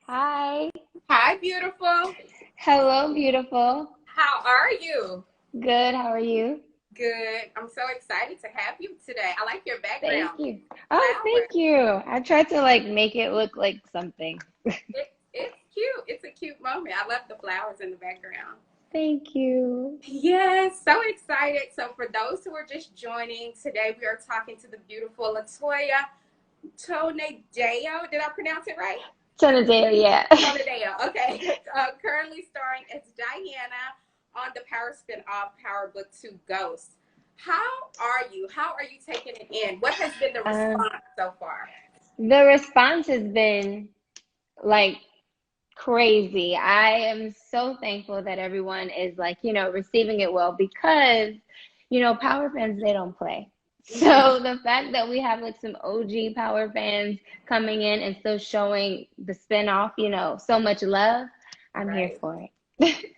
Hi. Hi, beautiful. Hello, beautiful. How are you? Good. How are you? Good. I'm so excited to have you today. I like your Thank background. you. Oh, Flowers. thank you. I tried to like make it look like something. It's cute. It's a cute moment. I love the flowers in the background. Thank you. Yes, so excited. So, for those who are just joining, today we are talking to the beautiful Latoya Tonedo. Did I pronounce it right? Tonedo, yeah. Tonedo. Okay. Currently starring as Diana on the Power spin-off Power Book 2 Ghost. How are you? How are you taking it in? What has been the Um, response so far? the response has been like crazy. I am so thankful that everyone is like, receiving it well because, Power fans, they don't play. Mhm. So the fact that we have like some OG Power fans coming in and still showing the spinoff, so much love, I'm here Right. for it.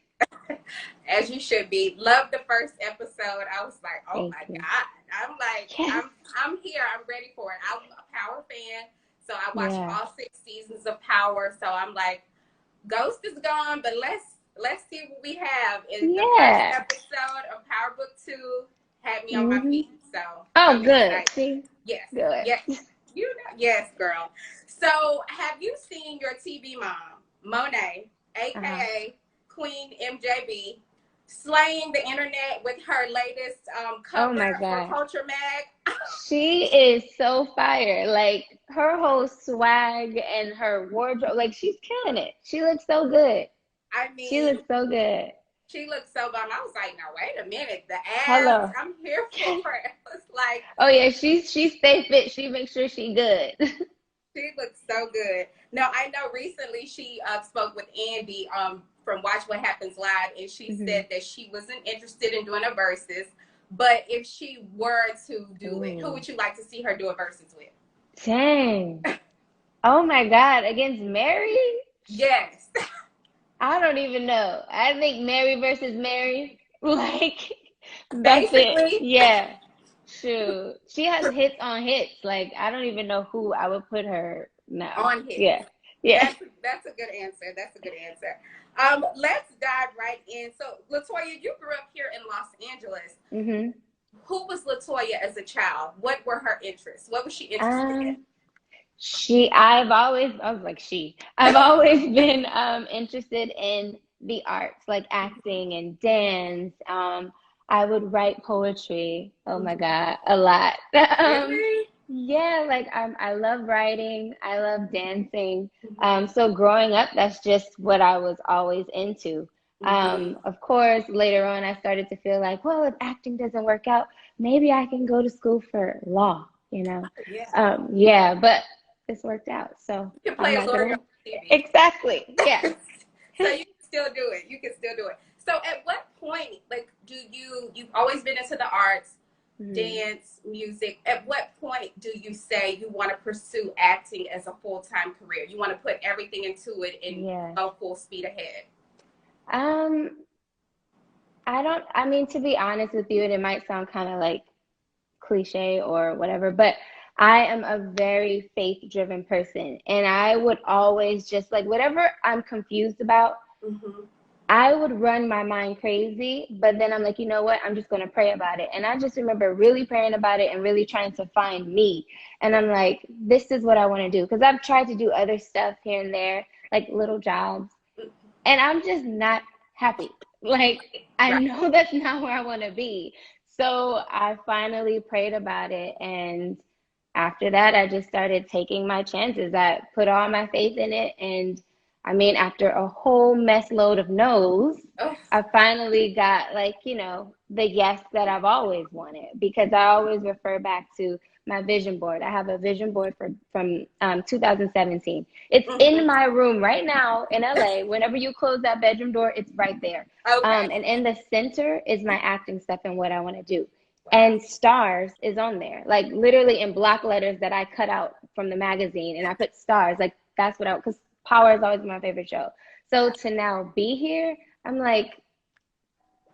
As you should be. Love the first episode. I was like, oh Thank my you. God. I'm like, Yes. I'm here. I'm ready for it. I'm a Power fan. So I watched Yeah. all 6 seasons of Power. So I'm like, Ghost is gone, but let's see what we have. In the first Yeah. episode of Power Book 2 had me on my Hmm. feet. So Oh, I'm good. excited. See? Yes. Good. Yes. You know, yes, girl. So have you seen your TV mom, Monet, Uh-huh. aka Queen MJB, slaying the internet with her latest Oh cover my for God. Culture Mag? She is so fire. Like her whole swag and her wardrobe, like she's killing it. She looks so good. I She mean, looks so good. she looked so bomb. I was like, now wait a minute, the abs, Hello. I'm here for it. I was like, Oh yeah, she stay fit. She makes sure she good. she looks so good. Now I know recently she spoke with Andy from Watch What Happens Live, and she Hmm. said that she wasn't interested in doing a versus, but if she were to do it, who Ooh. would you like to see her do a versus with? Dang. Oh my God. Against Mary? Yes, I don't even know. I think Mary versus Mary. Like that's it. basically Yeah. Shoot. She has hits on hits. Like I don't even know who I would put her now. on hits. Yeah. Yeah. That's a good answer. That's a good answer. Let's dive right in. So, Latoya, you grew up here in Los Angeles. Hmm. Who was Latoya as a child? What were her interests? What was she interested in? Um, I was like I've always been interested in the arts, like acting and dance. I would write poetry. Oh my God, a lot. Really? Yeah, like I love writing. I love dancing. Mm-hmm. So growing up, that's just what I was always into. Mm-hmm. Of course, later on, I started to feel like, well, if acting doesn't work out, maybe I can go to school for law. Yeah. Yeah, but it's worked out, so You can I'm play a not lawyer gonna. on TV. Exactly. Yeah. So you can still do it. You can still do it. So at what point, like, do you've always been into the arts, Mhm. dance, music. At what point do you say you want to pursue acting as a full-time career? You want to put everything into it and Yeah. go full speed ahead? Um, I don't. I mean, to be honest with you, and it might sound kind of like cliche or whatever, but I am a very faith-driven person, and I would always just like whatever I'm confused about. Mm-hmm. I would run my mind crazy, but then I'm like, you know what? I'm just going to pray about it. And I just remember really praying about it and really trying to find me. And I'm like, this is what I want to do. Because I've tried to do other stuff here and there, like little jobs, and I'm just not happy. Like, I Right. know that's not where I want to be. So I finally prayed about it. And after that, I just started taking my chances. I put all my faith in it. And I mean, after a whole mess load of no's, Oh, I finally got like, the yes that I've always wanted because I always refer back to my vision board. I have a vision board from 2017. It's mm-hmm. in my room right now in LA. Whenever you close that bedroom door, it's right there. Okay. And in the center is my acting stuff and what I want to do. Wow. And stars is on there, like literally in block letters that I cut out from the magazine, and I put stars. Like that's what because Power is always my favorite show. So to now be here, I'm like,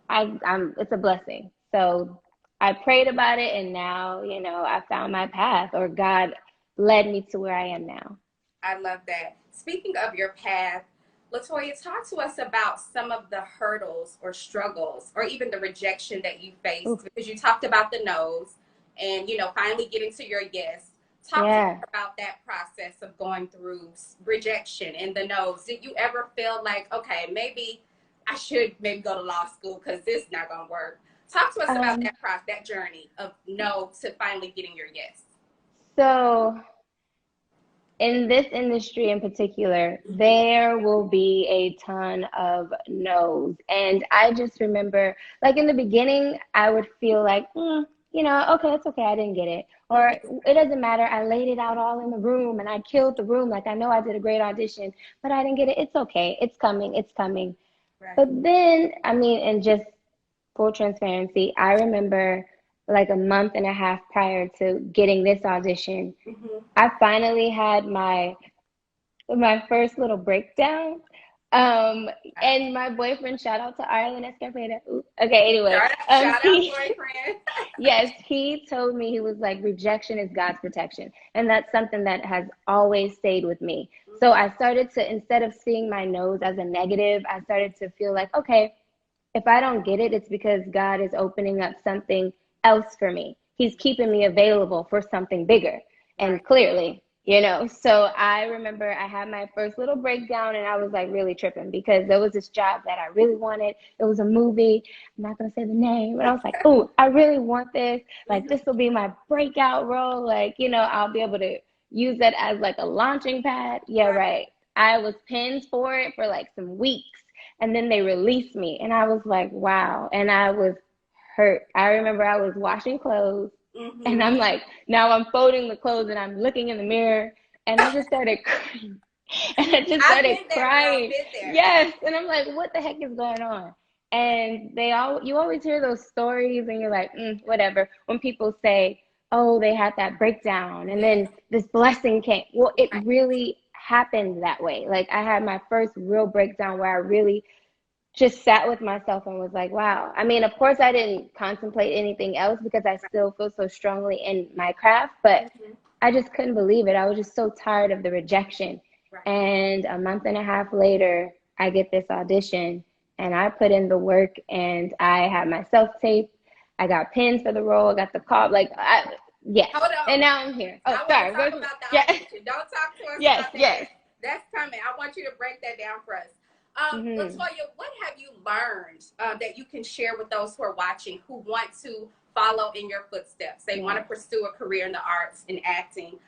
I'm it's a blessing. So I prayed about it, and now I found my path, or God led me to where I am now. I love that. speaking of your path, Latoya, talk to us about some of the hurdles or struggles or even the rejection that you faced, Oof. because you talked about the no's and, finally getting to your yes. Talk to us Yeah. about that process of going through rejection and the no's. Did you ever feel like, okay, maybe I should maybe go to law school because this is not going to work? Talk to us about Um, that process, that journey of no to finally getting your yes. so in this industry in particular, there will be a ton of no's. And I just remember, like in the beginning, I would feel like, okay, it's okay, I didn't get it. Or it doesn't matter, I laid it out all in the room and I killed the room. Like I know I did a great audition, but I didn't get it. It's okay, it's coming, it's coming. Right. But then, I mean, and just full transparency, I remember like a month and a half prior to getting this audition, Mm-hmm. I finally had my first little breakdown. And my boyfriend, shout out to Ireland Escapeda. Okay, anyway, Shout out, he, boyfriend. yes, he told me, he was like, rejection is God's protection. And that's something that has always stayed with me. So I started to, instead of seeing my no's as a negative, I started to feel like, okay, if I don't get it, it's because God is opening up something else for me. He's keeping me available for something bigger. Right. And clearly, so I remember I had my first little breakdown and I was like really tripping because there was this job that I really wanted. It was a movie. I'm not going to say the name. And I was like, oh, I really want this. Like, this will be my breakout role. Like, I'll be able to use that as like a launching pad. Yeah, right. I was pinned for it for like some weeks. And then they released me. And I was like, wow. And I was hurt. I remember I was washing clothes. And I'm like, now I'm folding the clothes and I'm looking in the mirror. And I just started crying. And I just I've started been there, crying. girl, been there. Yes. And I'm like, what the heck is going on? And you always hear those stories and you're like, whatever. When people say, oh, they had that breakdown and then this blessing came. Well, it really happened that way. Like I had my first real breakdown where I really just sat with myself and was like, wow. I mean, of course, I didn't contemplate anything else because I still feel so strongly in my craft, but I just couldn't believe it. I was just so tired of the rejection. Right. And a month and a half later, I get this audition and I put in the work and I had my self-tape. I got pins for the role. I got the call. Yes. Hold on. And now I'm here. Oh, I sorry. want to talk about the audition. Don't talk to us about that. Yes. That's coming. I want you to break that down for us. Latoya, what have you learned that you can share with those who are watching who want to follow in your footsteps? They want to pursue a career in the arts and acting.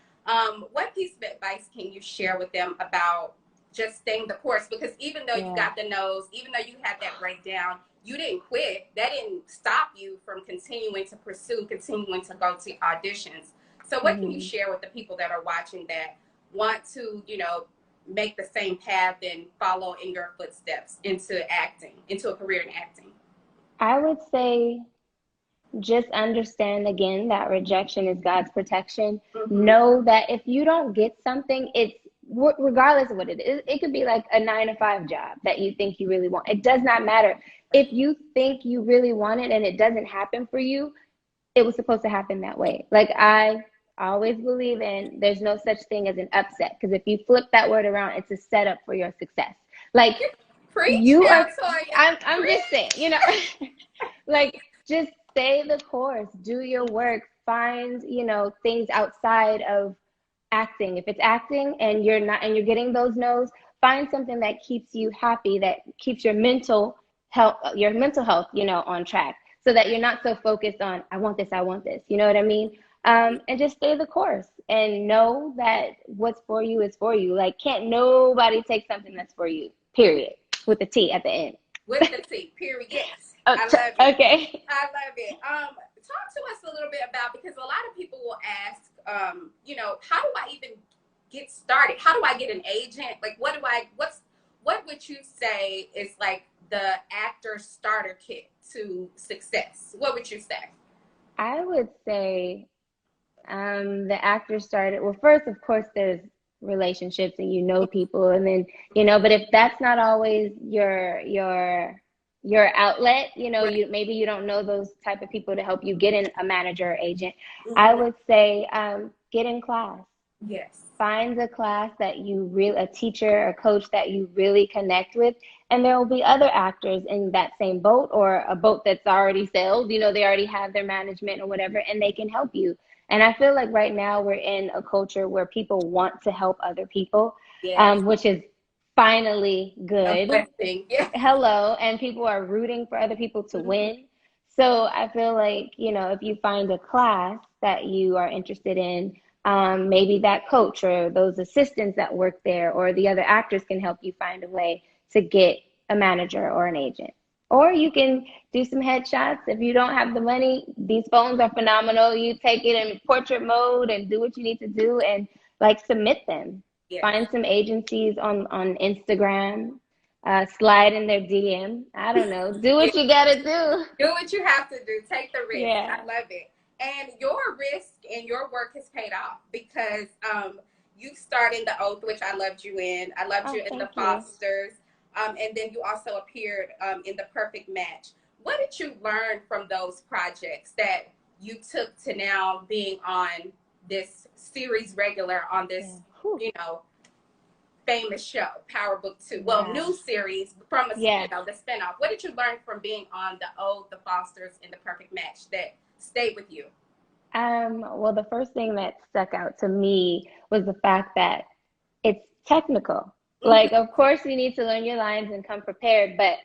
What piece of advice can you share with them about just staying the course? Because even though you got the no's, even though you had that breakdown, you didn't quit. That didn't stop you from continuing to pursue, continuing to go to auditions. So what can you share with the people that are watching that want to, make the same path and follow in your footsteps into acting, into a career in acting? I would say just understand again that rejection is God's protection. Know that if you don't get something, it's regardless of what it is. It could be like a 9-to-5 job that you think you really want. It does not matter. If you think you really want it and it doesn't happen for you, it was supposed to happen that way. Like I always believe in, there's no such thing as an upset, because if you flip that word around, it's a setup for your success. Like Preach, you are, Latoya. I'm just saying, like just stay the course, do your work, find, things outside of acting. If it's acting and you're not, and you're getting those no's, find something that keeps you happy, that keeps your mental health, on track, so that you're not so focused on, I want this, you know what I mean? And just stay the course and know that what's for you is for you. Like, can't nobody take something that's for you, period, with a T at the end. With the T, period. Yes. I love it. Okay. I love it. Talk to us a little bit about, because a lot of people will ask, how do I even get started? How do I get an agent? Like, what would you say is like the actor starter kit to success? What would you say? I would say the actor started, well, first, of course, there's relationships and people, and then, but if that's not always your outlet, maybe you don't know those type of people to help you get in a manager or agent. I would say get in class. Yes. find a class that you really, a teacher, a coach that you really connect with, and there will be other actors in that same boat or a boat that's already sailed. You know, they already have their management or whatever, and they can help you. And I feel like right now we're in a culture where people want to help other people, Yes. which is finally A good. blessing. Yeah. Hello, and people are rooting for other people to Mhm. win. So I feel like, you know, if you find a class that you are interested in, maybe that coach or those assistants that work there or the other actors can help you find a way to get a manager or an agent. Or you can do some headshots. If you don't have the money, these phones are phenomenal. You take it in portrait mode and do what you need to do and like submit them. Yes. Find some agencies on Instagram, slide in their DM. I don't know. Do Yeah. what you gotta do. Do what you have to do. Take the risk. Yeah. I love it. And your risk and your work has paid off because you starred in The Oath, which I loved you in. I loved Oh, you in The thank you. Fosters. And then you also appeared in The Perfect Match. What did you learn from those projects that you took to now being on this series regular on Yeah. this, Whew. you know, famous show, POWERBOOK2? Well, Wow. new series from a, Yeah. the spinoff. What did you learn from being on The Oath, The Fosters, and The Perfect Match that stayed with you? Well, the first thing that stuck out to me was the fact that it's technical. Like, Mm-hmm. of course, you need to learn your lines and come prepared, but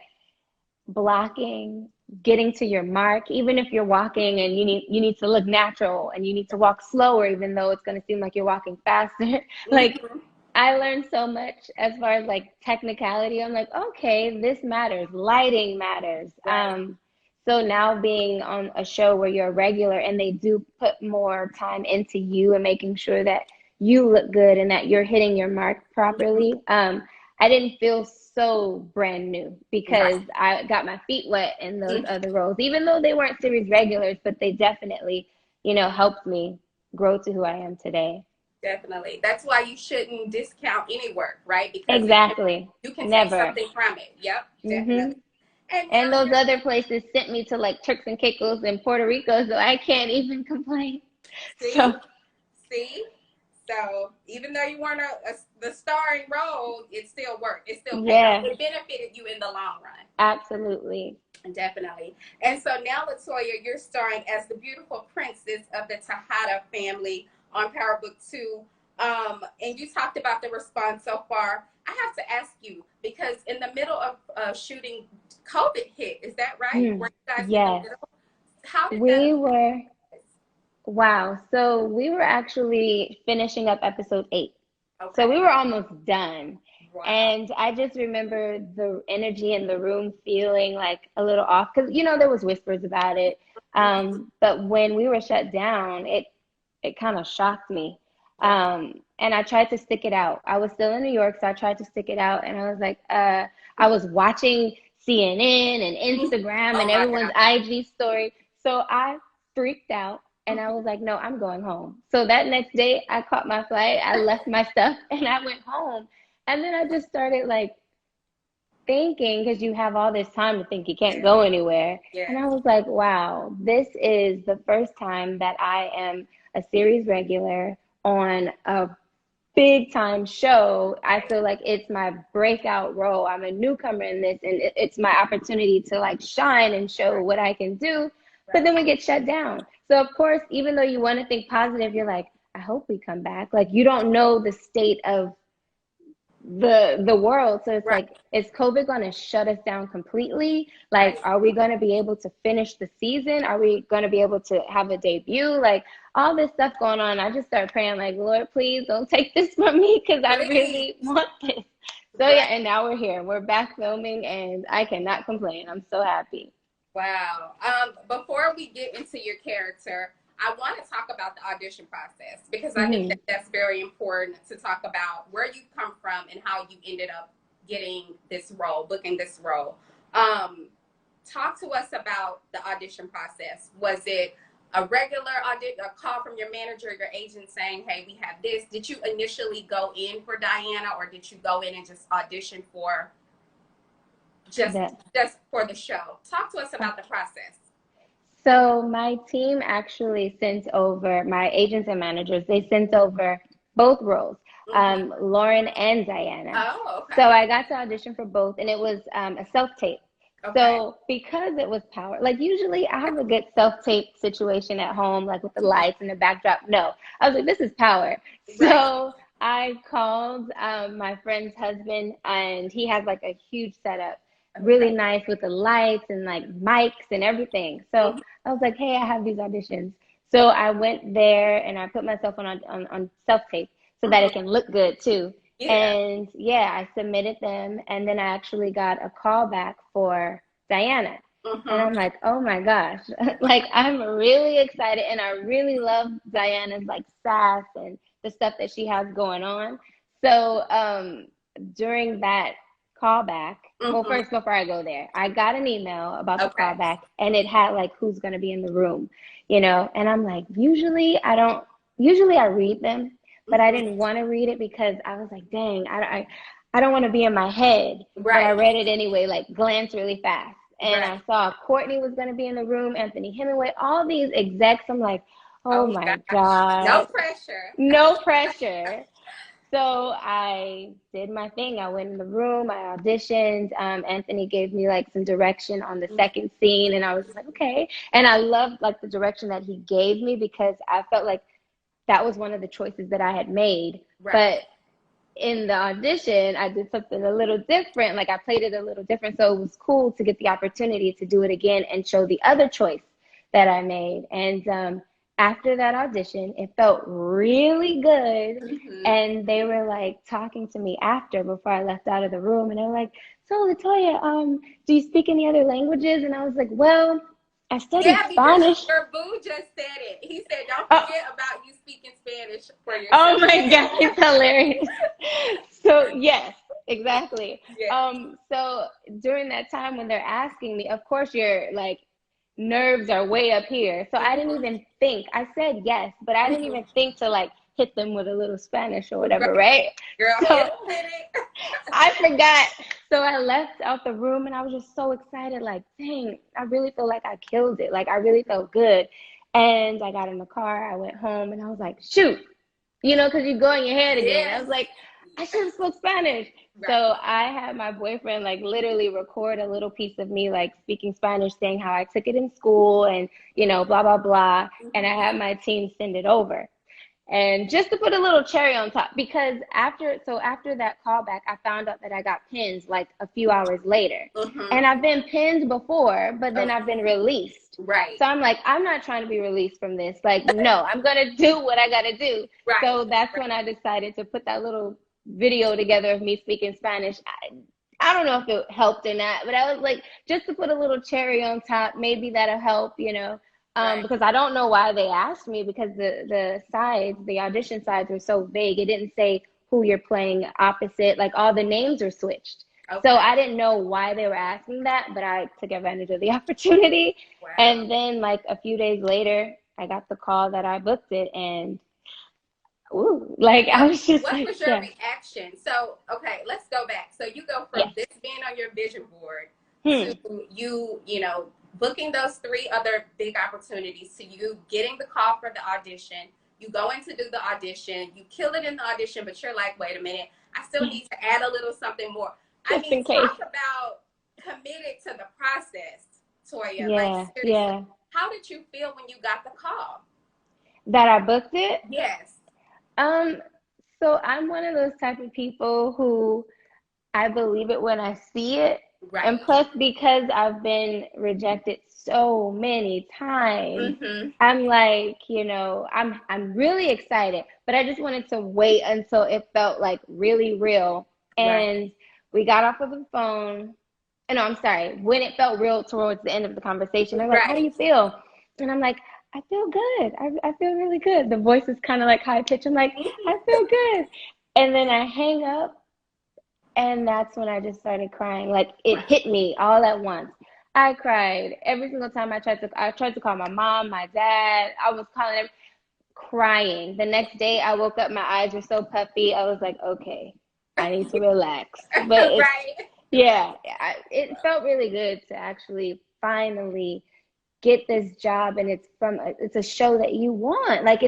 blocking, getting to your mark, even if you're walking and you need to look natural and you need to walk slower, even though it's going to seem like you're walking faster. Like, Mm-hmm. I learned so much as far as like technicality. I'm like, okay, this matters. Lighting matters. Right. So now being on a show where you're a regular and they do put more time into you and making sure that you look good and that you're hitting your mark Mm-hmm. properly. I didn't feel so brand new Right. because I got my feet wet in those Mm-hmm. other roles, even though they weren't series regulars, but they definitely, helped me grow to who I am today. Definitely. That's why you shouldn't discount any work, right? Because Exactly. you can take Never. something from it. Yep, Hmm. definitely. And And now those you're, other places sent me to like Turks and Caicos and Puerto Rico, so I can't even complain. see, So, see. So even though you weren't the starring role, it still worked. It still paid off. yeah, It benefited you in the long run. absolutely. Definitely. And so now, Latoya, you're starring as the beautiful princess of the Tejada family on PowerBook 2. And you talked about the response so far. I have to ask you, because in the middle of shooting, COVID hit. Is that right? Were Mm, you guys in the yes, middle? How did that we affect were. you? Wow. So we were actually finishing up episode 8. So we Okay. were almost done. Wow. And I just remember the energy in the room feeling like a little off because, there was whispers about it. Mhm. But when we were shut down, it kind of shocked me. Wow. And I tried to stick it out. I was still in New York, so I tried to stick it out. And I was like, I was watching CNN and Instagram Oh and my everyone's God. IG story. So I freaked out and I was like, no, I'm going home. So that next day, I caught my flight. I left my stuff and I went home. And then I just started like thinking, because you have all this time to think you can't Yes. go anywhere. And I Yes. was like, wow, this is the first time that I am a series regular on a big time show. I Right. feel like it's my breakout role. I'm a newcomer in this, and it's my opportunity to like shine and show Right. what I can do. But Right. then we get shut down. So, of course, even though you want to think positive, you're like, I hope we come back. Like, you don't know the state of the world. So it's Right. like, is COVID going to shut us down completely? Like, Right. are we going to be able to finish the season? Are we going to be able to have a debut? Like, all this stuff going on. I just started praying, like, Lord, please don't take this from me because I Please. really want this. So Right. yeah, and now we're here. We're back filming, and I cannot complain. I'm so happy. Wow. Before we get into your character, I want to talk about the audition process because I think that Hmm. that's very important to talk about where you come from and how you ended up getting this role, booking this role. Um, Talk to us about the audition process. Was it a regular audition, a call from your manager, your agent saying, "Hey, we have this"? Did you initially go in for Diana, or did you go in and just audition for just That just for the show? Talk to us about the process. So my team actually sent over, my agents and managers, they sent over both roles. Lauren and Diana. Oh, okay. So I got to audition for both, and it was a self-tape. Okay. So because it was Power, like usually I have a good self-tape situation at home, like with the lights and the backdrop. No, I was like, this is Power. Right. So I called my friend's husband, and he has like a huge setup, really nice with the lights and like mics and everything. So I was like, hey, I have these auditions. So I went there and I put myself on self-tape so that it can look good too. Yeah. And yeah, I submitted them, and then I actually got a call back for Diana. And I'm like, oh my gosh, like I'm really excited, and I really love Diana's like sass and the stuff that she has going on. So during that callback, well, first before I go there, I got an email about the callback, and it had like who's gonna be in the room, you know. And I'm like, usually I read them, but I didn't want to read it because I was like, dang, I don't want to be in my head. But I read it anyway, like glance really fast. And I saw Courtney was going to be in the room, Anthony Hemingway, all these execs. I'm like, oh my God. No pressure. No pressure. So I did my thing. I went in the room, I auditioned. Anthony gave me like some direction on the second scene, and I was like, okay. And I loved like the direction that he gave me because I felt like that was one of the choices that I had made. But in the audition, I did something a little different. Like I played it a little different. So it was cool to get the opportunity to do it again and show the other choice that I made. And after that audition, it felt really good. And they were like talking to me after, before I left out of the room. And they were like, so Latoya, do you speak any other languages? And I was like, well, I studied Spanish. Your boo just said it. He said, don't forget about you speaking Spanish for yourself. Oh my God, it's hilarious. So yes, exactly. So during that time when they're asking me, of course your like nerves are way up here. So I didn't even think. I said yes, but I didn't even think to like hit them with a little Spanish or whatever, right? Girl, so I forgot. So I left out the room, and I was just so excited, like, dang, I really feel like I killed it. Like I really felt good. And I got in the car, I went home, and I was like, shoot, you know, because you go in your head again. I was like, I should have spoke Spanish. So I had my boyfriend like literally record a little piece of me like speaking Spanish, saying how I took it in school and, you know, blah, blah, blah. And I had my team send it over. And just to put a little cherry on top, because after that callback, I found out that I got pins like a few hours later. And I've been pinned before, but then I've been released. So I'm like, I'm not trying to be released from this. Like, no, I'm going to do what I got to do. So that's when I decided to put that little video together of me speaking Spanish. I don't know if it helped or not, but I was like, just to put a little cherry on top, maybe that'll help, you know. Because I don't know why they asked me, because the audition sides were so vague. It didn't say who you're playing opposite. Like all the names are switched. So I didn't know why they were asking that, but I took advantage of the opportunity. And then like a few days later, I got the call that I booked it, and ooh, like I was just what like, was your reaction? So, okay, let's go back. So you go from this being on your vision board to you know, booking those 3 other big opportunities, to you getting the call for the audition. You go in to do the audition, you kill it in the audition, but you're like, wait a minute, I still need to add a little something more. I mean, talk about committed to the process, Toya. Like, seriously, how did you feel when you got the call? That I booked it? Yes. So I'm one of those type of people who I believe it when I see it. And plus, because I've been rejected so many times, I'm like, you know, I'm really excited, but I just wanted to wait until it felt like really real. And we got off of the phone. No, I'm sorry. When it felt real towards the end of the conversation, they're like, how do you feel? And I'm like, I feel good. I feel really good. The voice is kind of like high pitched. I'm like, I feel good. And then I hang up. And that's when I just started crying. Like it hit me all at once. I cried every single time I tried to call my mom, my dad. I was calling them, crying. The next day I woke up, my eyes were so puffy. I was like, okay, I need to relax. But it felt really good to actually finally get this job, and it's a show that you want. Like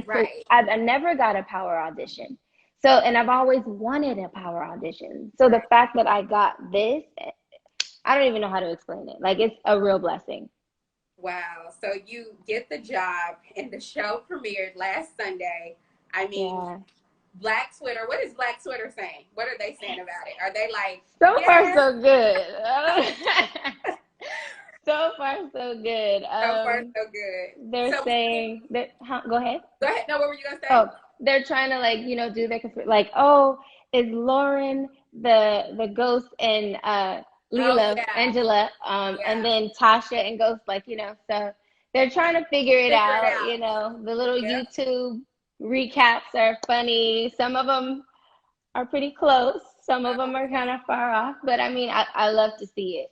I never got a Power audition. So, and I've always wanted a power audition. So the fact that I got this, I don't even know how to explain it. Like, it's a real blessing. Wow. So you get the job and the show premiered last Sunday. I mean, Yeah. Black Twitter, what is Black Twitter saying? What are they saying about it? Are they like, So far, yes, so good. So far, so good. so far so good? They're So saying that, huh, go ahead. go ahead. No, what were you gonna say? Oh, they're trying to, like, do their, like, oh, is Lauren the ghost and Oh Leela, yeah, Angela, and yeah. then Tasha and Ghost, like, so they're trying to figure it Figure it out. out. The little Yeah. YouTube recaps are funny. Some of them are pretty close. Some of them are kind of far off, but I mean, I love to see it.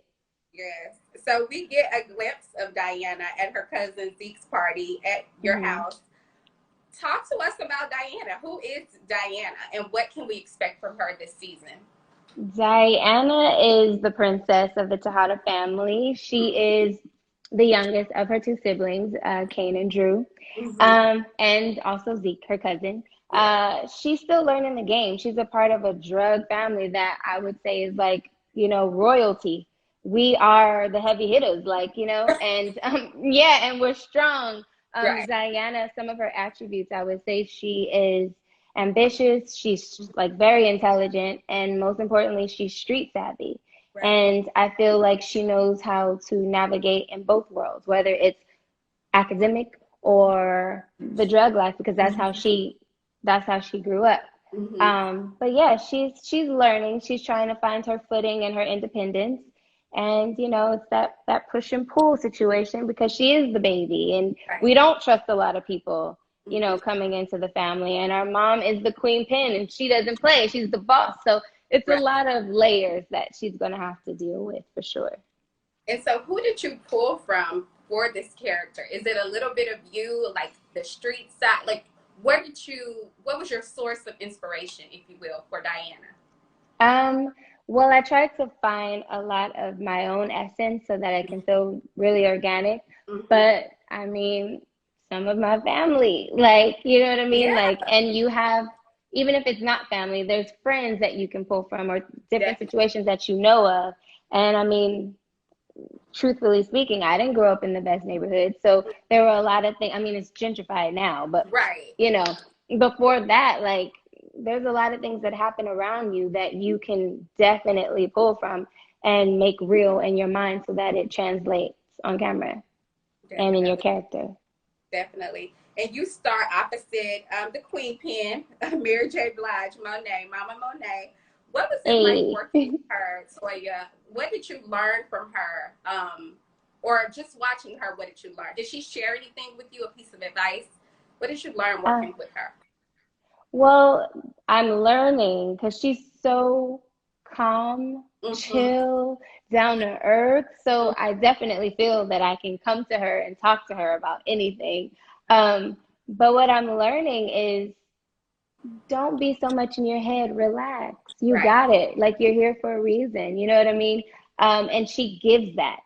Yes. So we get a glimpse of Diana at her cousin Zeke's party at your Hmm. house. Talk to us about Diana. Who is Diana and what can we expect from her this season? Diana is the princess of the Tejada family. She is the youngest of her two siblings, Kane and Drew, Mm-hmm. and also Zeke, her cousin. Yeah. She's still learning the game. She's a part of a drug family that I would say is like, royalty. We are the heavy hitters, like, and yeah, and we're strong. Right. Diana, some of her attributes, I would say she is ambitious, she's like very intelligent, and most importantly, she's street savvy. Right. And I feel like she knows how to navigate in both worlds, whether it's academic or the drug life, because that's how she grew up. Mm-hmm. But yeah, she's learning. She's trying to find her footing and her independence. And it's that push and pull situation because she is the baby, and Right. we don't trust a lot of people, Mm-hmm. coming into the family. And our mom is the queen pin, and she doesn't play. She's the boss. So it's a Right. lot of layers that she's gonna have to deal with for sure. And so who did you pull from for this character? Is it a little bit of you, like the street side? Like what was your source of inspiration, if you will, for Diana? Um, well, I tried to find a lot of my own essence so that I can feel really organic. Mm-hmm. But I mean, some of my family, like, you know what I mean? Yeah, Like, and you have, even if it's not family, there's friends that you can pull from or different definitely. situations that you know of. And I mean, truthfully speaking, I didn't grow up in the best neighborhood. So there were a lot of things. I mean, it's gentrified now, but Right. you know, before that, like, there's a lot of things that happen around you that you can definitely pull from and make real in your mind so that it translates on camera and in your Definitely. character. Definitely. And you start opposite the Queen Pin, Mary J. Blige, Monet, Mama Monet. What was it like Hey. working with her, Toya? What did you learn from her? Or just watching her, what did you learn? Did she share anything with you, a piece of advice? What did you learn Uh, working with her? well, I'm learning because she's so calm, Mm-hmm. chill, down to earth. So I definitely feel that I can come to her and talk to her about anything. Um, but what I'm learning is don't be so much in your head. Relax. You Right. got it. Like, you're here for a reason. You know what I mean? And she gives that.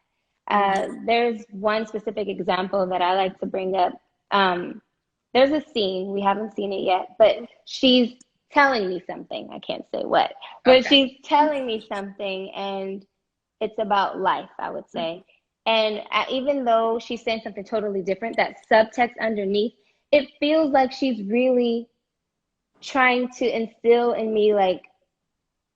Mm-hmm. There's one specific example that I like to bring up. There's a scene, we haven't seen it yet, but she's telling me something. I can't say what, but Okay. she's telling me something, and it's about life, I would say. And even though she's saying something totally different, that subtext underneath, it feels like she's really trying to instill in me, like,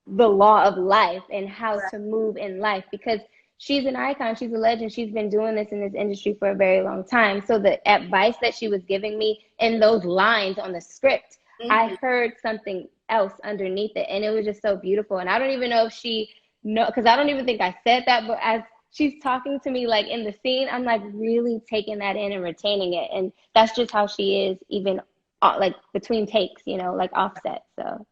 the law of life and how Right. to move in life, because she's an icon, she's a legend, she's been doing this in this industry for a very long time. So the advice that she was giving me in those lines on the script, I Mm-hmm. heard something else underneath it, and it was just so beautiful. And I don't even know if she know, because I don't even think I said that, but as she's talking to me, like, in the scene, I'm like really taking that in and retaining it. And that's just how she is, even like between takes, like offset. So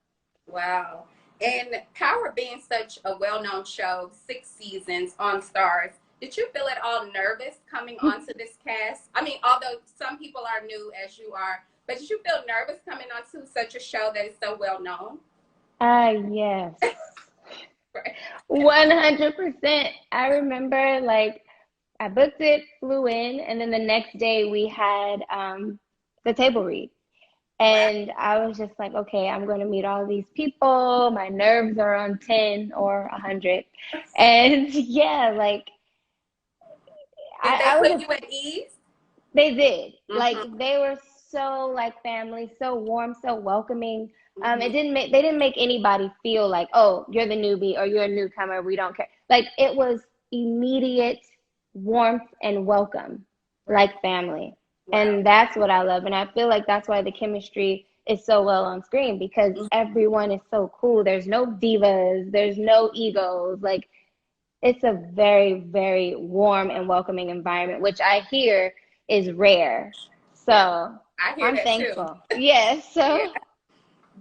Wow. And Power being such a well-known show, 6 seasons on Stars, did you feel at all nervous coming onto this cast? I mean, although some people are new as you are, but did you feel nervous coming onto such a show that is so well known? yes. Right. 100%. I remember, like, I booked it, flew in, and then the next day we had the table read. And I was just like, okay, I'm going to meet all these people. My nerves are on 10 or 100. And yeah, like Did they I was put just, you at ease? they did. Like Mm-hmm. they were so like family, so warm, so welcoming. Mm-hmm. They didn't make anybody feel like, oh, you're the newbie or you're a newcomer, we don't care. Like it was immediate warmth and welcome, Right. like family. Wow. And that's what I love. And I feel like that's why the chemistry is so well on screen because everyone is so cool. There's no divas, there's no egos. Like it's a very, very warm and welcoming environment, which I hear is rare. Yeah, So I hear I'm that too. thankful. Yes. Yeah, So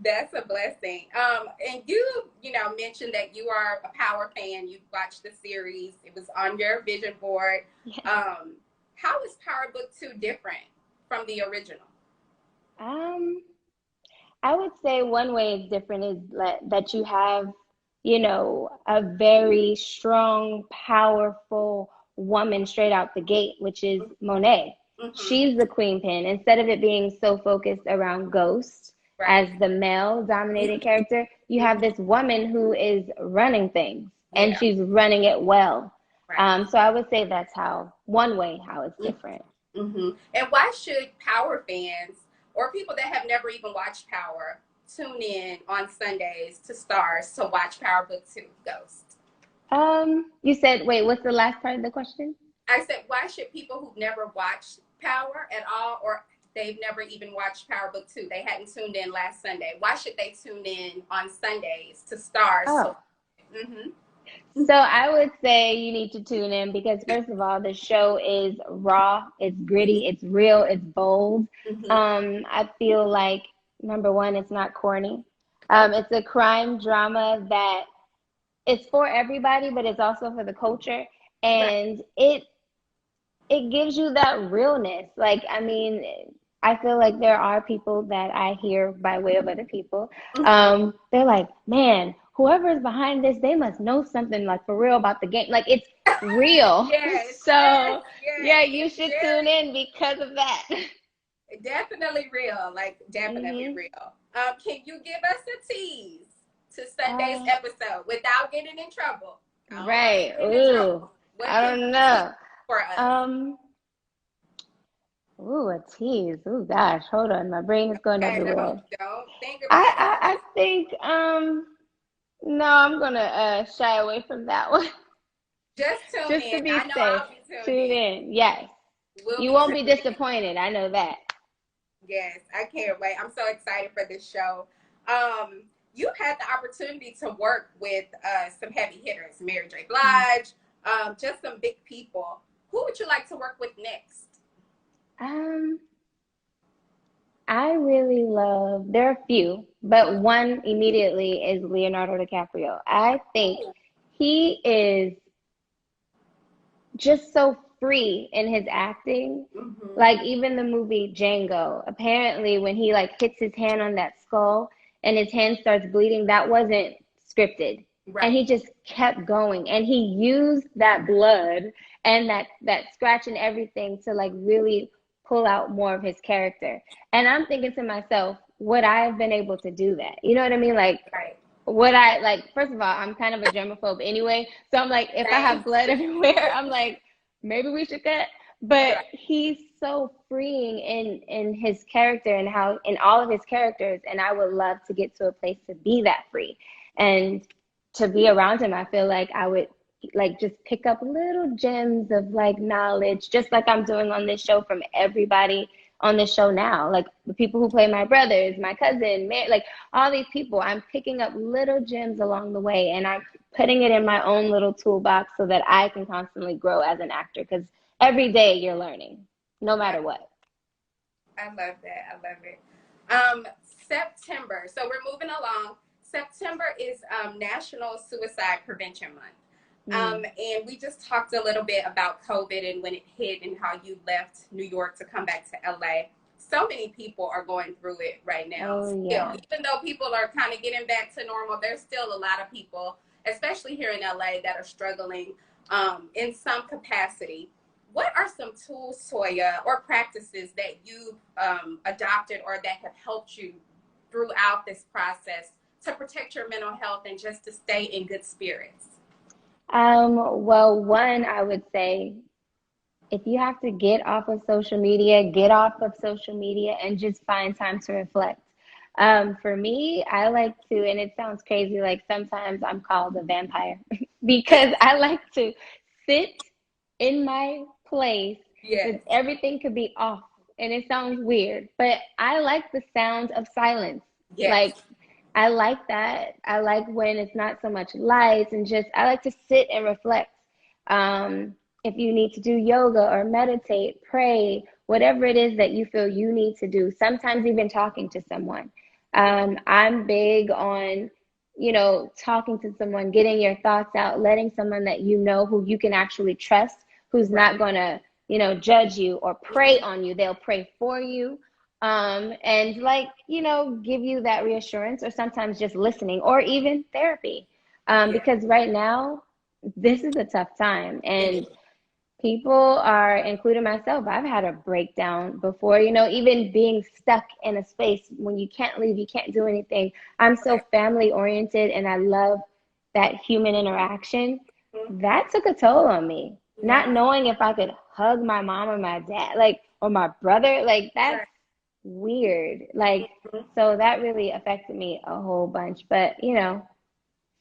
that's a blessing. And you know, mentioned that you are a Power fan. You watched the series. It was on your vision board. yes. How is PowerBook 2 different from the original? Um, I would say one way it's different is that you have, a very strong, powerful woman straight out the gate, which is Monet. Mm-hmm. She's the queen pin. Instead of it being so focused around Ghost Right. as the male dominated character, you have this woman who is running things and Yeah. she's running it well. Right. So I would say that's one way how it's different. Mm-hmm. And why should Power fans or people that have never even watched Power tune in on Sundays to Stars to watch PowerBook 2 Ghost? You said, wait, what's the last part of the question? I said, why should people who've never watched Power at all, or they've never even watched PowerBook 2, they hadn't tuned in last Sunday, why should they tune in on Sundays to Stars? Oh, Mm-hmm. so I would say you need to tune in because first of all, the show is raw, it's gritty, it's real, it's bold. Mm-hmm. I feel like number one, it's not corny. It's a crime drama that it's for everybody, but it's also for the culture, Right. and it gives you that realness. Like, I mean, I feel like there are people that I hear by way of other people. They're like, man, whoever is behind this, they must know something like for real about the game. Like it's real. Yes, yes, So yes. yeah, you It's should tune very in because of that. definitely real, like definitely hmm real. Can you give us a tease to Sunday's Uh, episode without getting in trouble? I don't want right. you to get in Ooh, trouble. What I can don't you tease know. for us? Ooh, a tease. Ooh, gosh, hold on. My brain is going Okay, everywhere. don't think I, about it. I, I think, no, I'm gonna shy away from that one. Just tune Just to in. I be know safe. I'll be tuned Tune in. in. Yes. We'll You be won't be tuned in. disappointed. I know that. Yes, I can't wait. I'm so excited for this show. You've had the opportunity to work with some heavy hitters, Mary J. Blige, just some big people. Who would you like to work with next? Um, I really love, there are a few, but one immediately is Leonardo DiCaprio. I think Ooh. he is just so free in his acting. Mm-hmm. Like even the movie Django, apparently when he like hits his hand on that skull and his hand starts bleeding, that wasn't scripted. And Right. he just kept going and he used that blood and that scratch and everything to like really pull out more of his character. And I'm thinking to myself, would I have been able to do that? You know what I mean? Like Right. would I like first of all, I'm kind of a germaphobe anyway. So I'm like, if I Same. have blood everywhere, I'm like, maybe we should cut. But he's so freeing in his character and how in all of his characters, and I would love to get to a place to be that free. And to be around him, I feel like I would like just pick up little gems of like knowledge, just like I'm doing on this show from everybody on this show now. Like the people who play my brothers, my cousin, like all these people, I'm picking up little gems along the way and I'm putting it in my own little toolbox so that I can constantly grow as an actor because every day you're learning, no matter what. I love that. I love it. September. So we're moving along. September is National Suicide Prevention Month. Mm. And we just talked a little bit about COVID and when it hit and how you left New York to come back to LA. So many people are going through it right now. Oh, Still, yeah. even though people are kind of getting back to normal, there's still a lot of people, especially here in LA, that are struggling in some capacity. What are some tools, Toya, or practices that you've adopted or that have helped you throughout this process to protect your mental health and just to stay in good spirits? Well, one, I would say if you have to get off of social media, get off of social media and just find time to reflect. For me, I like to, and it sounds crazy, like sometimes I'm called a vampire because I like to sit in my place Yes. that everything could be off. And it sounds weird, but I like the sound of silence. Yes. Like, I like that. I like when it's not so much lights and just, I like to sit and reflect. If you need to do yoga or meditate, pray, whatever it is that you feel you need to do, sometimes even talking to someone. I'm big on, talking to someone, getting your thoughts out, letting someone that you know who you can actually trust, who's Right. not going to, judge you or prey on you. They'll pray for you. And like, give you that reassurance or sometimes just listening or even therapy. Yeah. Because right now, this is a tough time It and is. people are, including myself, I've had a breakdown before, even being stuck in a space when you can't leave, you can't do anything. I'm so Right. family oriented and I love that human interaction. Mhm. That took a toll on me. Not Yeah. knowing if I could hug my mom or my dad, like, or my brother, like that's Right. weird. Like, Mhm. so that really affected me a whole bunch. But,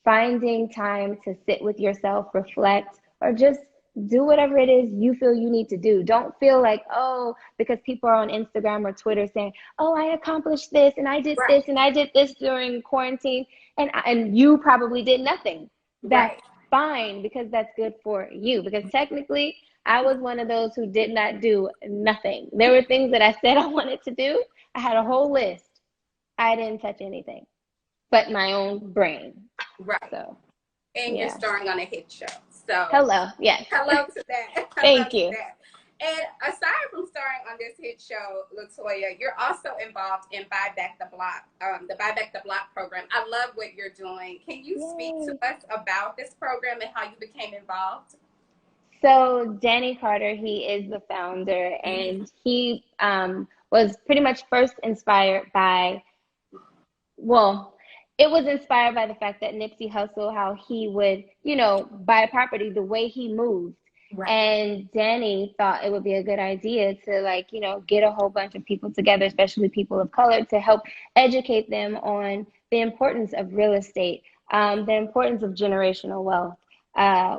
finding time to sit with yourself, reflect, or just do whatever it is you feel you need to do. Don't feel like, oh, because people are on Instagram or Twitter saying, oh, I accomplished this and I did Right. this and I did this during quarantine, and you probably did nothing. That's Right. fine because that's good for you. Because technically, I was one of those who did not do nothing. There were things that I said I wanted to do. I had a whole list. I didn't touch anything but my own brain. Right. So, And you're yeah. starring on a hit show. So Hello. Yes. hello to that. Hello Thank to you. that. And aside from starring on this hit show, Latoya, you're also involved in Buy Back the Block, the Buy Back the Block program. I love what you're doing. Can you speak to Yay. us about this program and how you became involved? So Danny Carter, he is the founder, Mm-hmm. and he was pretty much first inspired by, well, it was inspired by the fact that Nipsey Hussle, how he would, buy property the way he moved. Right. And Danny thought it would be a good idea to like, get a whole bunch of people together, especially people of color, to help educate them on the importance of real estate, the importance of generational wealth.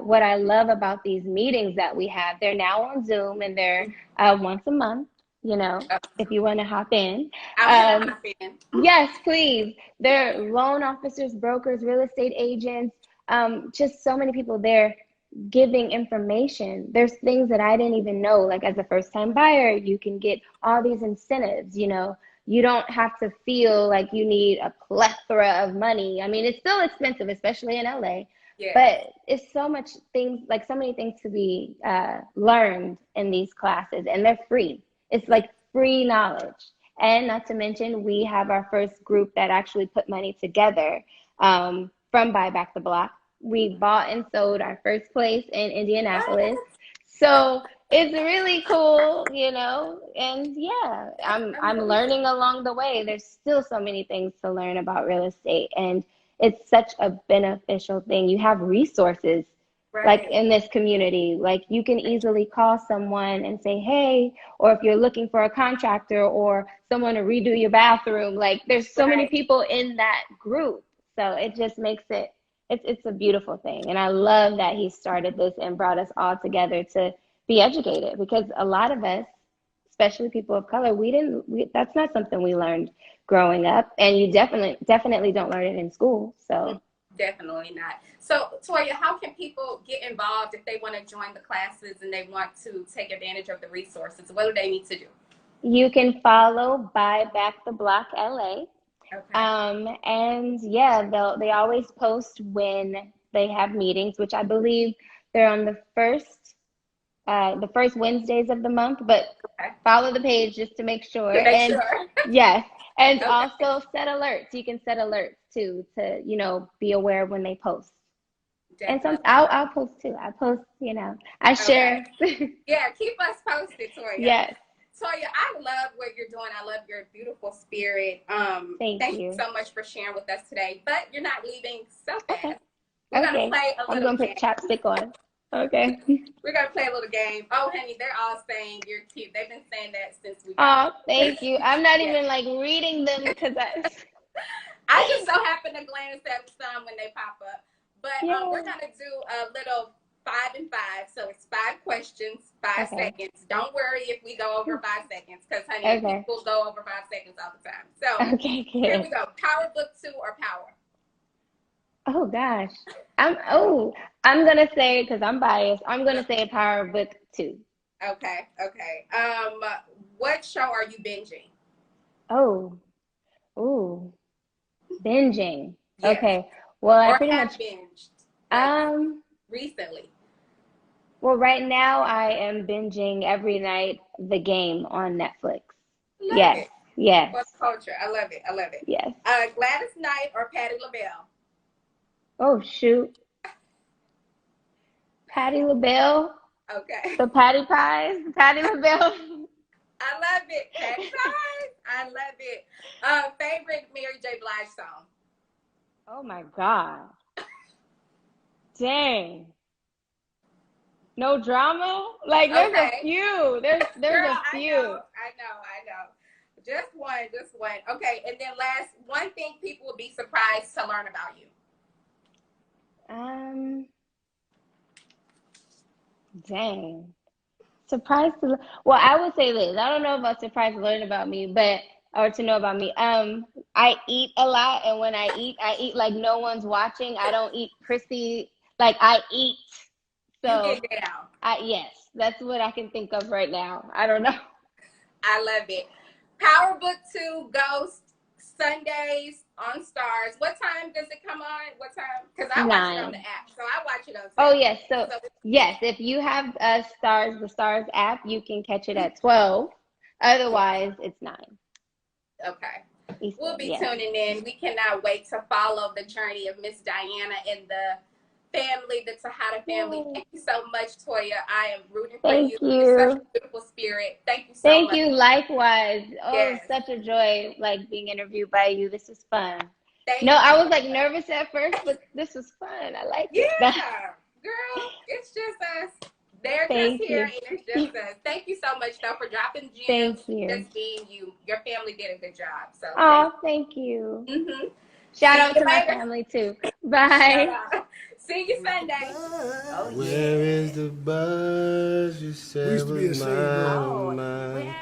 What I love about these meetings that we have, they're now on Zoom and they're once a month, if you want to hop in. I will Um, hop in. Yes, please. There are loan officers, brokers, real estate agents, just so many people there giving information. There's things that I didn't even know. Like as a first time buyer, you can get all these incentives, You don't have to feel like you need a plethora of money. I mean, it's still expensive, especially in LA, Yes. but it's so much things, like so many things to be learned in these classes, and they're free. It's Yes. like free knowledge. And not to mention, we have our first group that actually put money together from Buy Back the Block. We bought and sold our first place in Indianapolis. What? So it's really cool, and yeah, That's I'm amazing. learning along the way. There's still so many things to learn about real estate, and it's such a beneficial thing. You have resources like Right. in this community. Like you can easily call someone and say, hey, or if you're looking for a contractor or someone to redo your bathroom, like there's so many Right. people in that group. So it just makes it's a beautiful thing. And I love that he started this and brought us all together to be educated because a lot of us, especially people of color, that's not something we learned growing up. And you definitely don't learn it in school. So Definitely not. So, Toya, how can people get involved if they want to join the classes and they want to take advantage of the resources? What do they need to do? you can follow Buy Back the Block LA. Okay. And yeah, they always post when they have meetings, which I believe they're on the first Wednesdays of the month, but Okay. follow the page just to make sure. To make And sure. yes, and Okay. also set alerts. You can set alerts too to, be aware when they post. And Definitely. I'll post too. I post, I share. Okay. Yeah, keep us posted, Toya. Yes. Toya, I love what you're doing. I love your beautiful spirit. Thank You you. so much for sharing with us today. But you're not leaving so fast. Okay. We're gonna play a I'm little gonna put game. chapstick on. Okay. We're gonna play a little game. Oh, honey, they're all saying you're cute. They've been saying that since we Oh, got thank you. I'm not even like reading them because I just so happen to glance at some when they pop up. But we're gonna do a little 5 and 5. So it's 5 questions, 5 seconds. Don't worry if we go over 5 seconds, because honey, people go over 5 seconds all the time. So here we go. PowerBook2 or Power? Oh gosh. I'm gonna say, because I'm biased, I'm gonna say PowerBook2. Okay. What show are you binging? Binging. Yes. Okay. Well, I or pretty have much binged recently. Well, right now I am binging every night The Game on Netflix. Love it. Yes. For the culture. I love it. Yes. Gladys Knight or Patti LaBelle? Oh shoot. Patti LaBelle. Okay. The Patty Pies. Patti LaBelle. I love it. Patty Pies. I love it. Favorite Mary J. Blige song? Oh my God. Dang. No drama? Like there's a few. There's Girl, a few. I know. Just one. Okay, and then last, one thing people will be surprised to learn about you. Dang. Surprised to well, I would say this. I don't know about surprised to learn about me, or to know about me. I eat a lot, and when I eat like no one's watching. I don't eat prissy. Like I eat. So you get down. Yes, that's what I can think of right now. I don't know. I love it. PowerBook2 goes Sundays on Stars. What time does it come on? What time? Because I watch it on the app, so I watch it on Sunday. Oh yes, yes, if you have the Stars app, you can catch it at 12. Otherwise, it's 9. Okay. Eastern, we'll be tuning in. We cannot wait to follow the journey of Miss Diana and the family, the Tejada family. Thank you so much, Toya. I am rooting for you. You're such a beautiful spirit. Thank you so much. Thank you, likewise. Oh, such a joy, like being interviewed by you. This is fun. I was like nervous at first, but this was fun. I like it. Yeah, girl, it's just us. They're just here, and it's just us. Thank you so much, though, for dropping gems. Just being you. Your family did a good job. So. Thank you. Mm-hmm. Shout out to my family too. Bye. See you Sunday. Where is the buzz you said was mine?